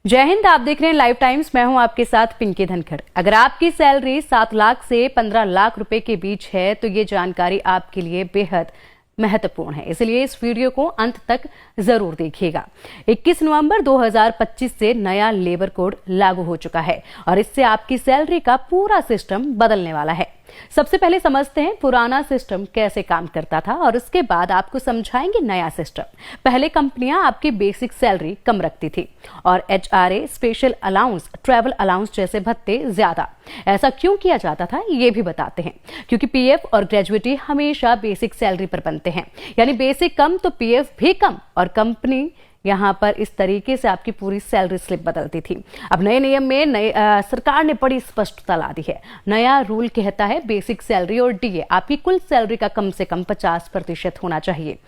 जय हिंद। आप देख रहे हैं लाइव टाइम्स। मैं हूं आपके साथ पिंकी धनखड़। अगर आपकी सैलरी 7 लाख से 15 लाख रुपए के बीच है तो ये जानकारी आपके लिए बेहद महत्वपूर्ण है, इसलिए इस वीडियो को अंत तक जरूर देखिएगा। 21 नवंबर 2025 से नया लेबर कोड लागू हो चुका है और इससे आपकी सैलरी का पूरा सिस्टम बदलने वाला है। सबसे पहले समझते हैं पुराना सिस्टम कैसे काम करता था और उसके बाद आपको समझाएंगे नया सिस्टम। पहले कंपनियां आपकी बेसिक सैलरी कम रखती थी और HRA, special allowance, travel allowance जैसे भत्ते ज्यादा। ऐसा क्यों किया जाता था ये भी बताते हैं, क्योंकि PF और ग्रेजुएटी हमेशा बेसिक सैलरी पर बनते हैं, यानी बेसिक कम तो PF भी कम और कंपनी यहाँ पर इस तरीके से आपकी पूरी सैलरी स्लिप बदलती थी। अब नए नियम में सरकार ने बड़ी स्पष्टता ला दी है। नया रूल कहता है बेसिक सैलरी और DA आपकी कुल सैलरी का कम से कम 50% होना चाहिए।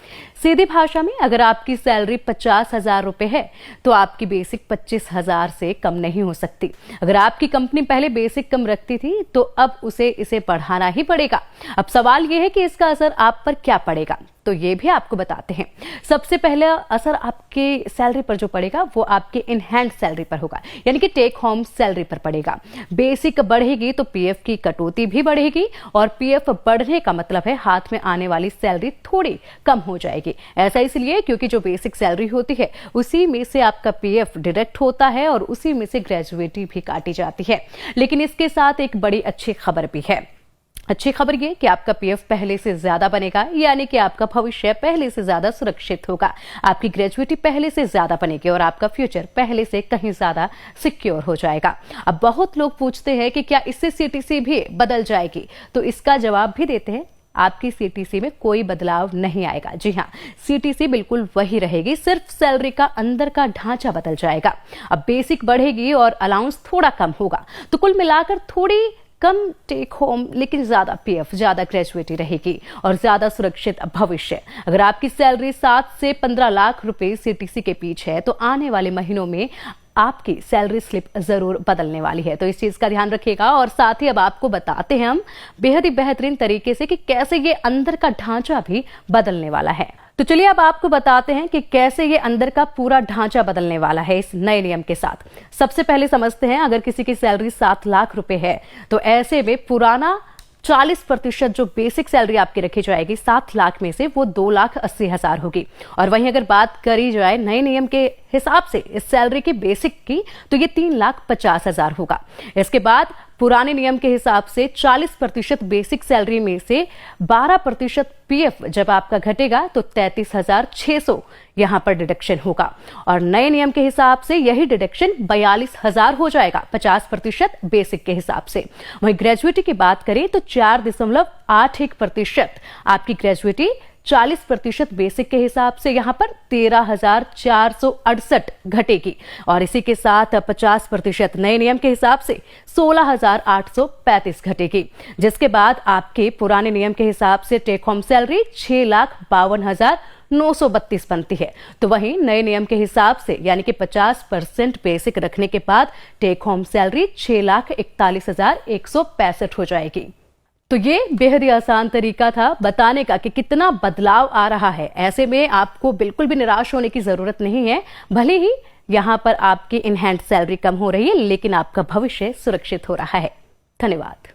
सीधी भाषा में अगर आपकी सैलरी 50,000 रुपए है तो आपकी बेसिक 25,000 से कम नहीं हो सकती। अगर आपकी कंपनी पहले बेसिक कम रखती थी तो अब इसे बढ़ाना ही पड़ेगा। अब सवाल यह है कि इसका असर आप पर क्या पड़ेगा, तो ये भी आपको बताते हैं। सबसे पहले असर आपके सैलरी पर जो पड़ेगा वो आपके इन हैंड सैलरी पर होगा, यानी कि टेक होम सैलरी पर पड़ेगा। बेसिक बढ़ेगी तो PF की कटौती भी बढ़ेगी और PF बढ़ने का मतलब है हाथ में आने वाली सैलरी थोड़ी कम हो जाएगी। ऐसा इसलिए क्योंकि जो बेसिक सैलरी होती है उसी में से आपका PF डिडक्ट होता है और उसी में से ग्रेजुएटी भी काटी जाती है। लेकिन इसके साथ एक बड़ी अच्छी खबर भी है। अच्छी खबर ये कि आपका PF पहले से ज्यादा बनेगा, यानी कि आपका भविष्य पहले से ज्यादा सुरक्षित होगा। आपकी ग्रेजुएटी पहले से ज्यादा बनेगी और आपका फ्यूचर पहले से कहीं ज्यादा सिक्योर हो जाएगा। अब बहुत लोग पूछते हैं कि क्या इससे CTC भी बदल जाएगी, तो इसका जवाब भी देते हैं। आपकी CTC में कोई बदलाव नहीं आएगा। जी हाँ, CTC बिल्कुल वही रहेगी, सिर्फ सैलरी का अंदर का ढांचा बदल जाएगा। अब बेसिक बढ़ेगी और अलाउंस थोड़ा कम होगा, तो कुल मिलाकर थोड़ी कम टेक होम लेकिन ज्यादा PF, ज्यादा ग्रेजुएटी रहेगी और ज्यादा सुरक्षित भविष्य। अगर आपकी सैलरी 7 से 15 लाख रुपए CTC के बीच है तो आने वाले महीनों में आपकी सैलरी स्लिप जरूर बदलने वाली है, तो इस चीज का ध्यान रखिएगा। और साथ ही अब आपको बताते हैं हम बेहद ही बेहतरीन तरीके से कि कैसे ये अंदर का ढांचा भी बदलने वाला है। तो चलिए अब आपको बताते हैं कि कैसे ये अंदर का पूरा ढांचा बदलने वाला है इस नए नियम के साथ। सबसे पहले समझते हैं, अगर किसी की सैलरी 7 लाख रुपए है तो ऐसे में पुराना 40% जो बेसिक सैलरी आपकी रखी जाएगी 7 लाख में से वो 2,80,000 होगी। और वहीं अगर बात करी जाए नए नियम के हिसाब से इस सैलरी के बेसिक की तो ये 3,50,000 होगा। इसके बाद पुराने नियम के हिसाब से 40% बेसिक सैलरी में से 12% PF जब आपका घटेगा तो 33,600 यहां पर डिडक्शन होगा और नए नियम के हिसाब से यही डिडक्शन 42,000 हो जाएगा 50% बेसिक के हिसाब से। वहीं ग्रेजुएटी की बात करें तो 4.81% आपकी ग्रेजुएटी 40% बेसिक के हिसाब से यहां पर 13,468 घटेगी और इसी के साथ 50% नए नियम के हिसाब से 16,835 घटेगी, जिसके बाद आपके पुराने नियम के हिसाब से टेक होम सैलरी 6,52,932 बनती है। तो वहीं नए नियम के हिसाब से यानी कि 50% बेसिक रखने के बाद टेक होम सैलरी 6,41,165 हो जाएगी। तो ये बेहद ही आसान तरीका था बताने का कि कितना बदलाव आ रहा है। ऐसे में आपको बिल्कुल भी निराश होने की जरूरत नहीं है। भले ही यहां पर आपकी इन हैंड सैलरी कम हो रही है लेकिन आपका भविष्य सुरक्षित हो रहा है। धन्यवाद।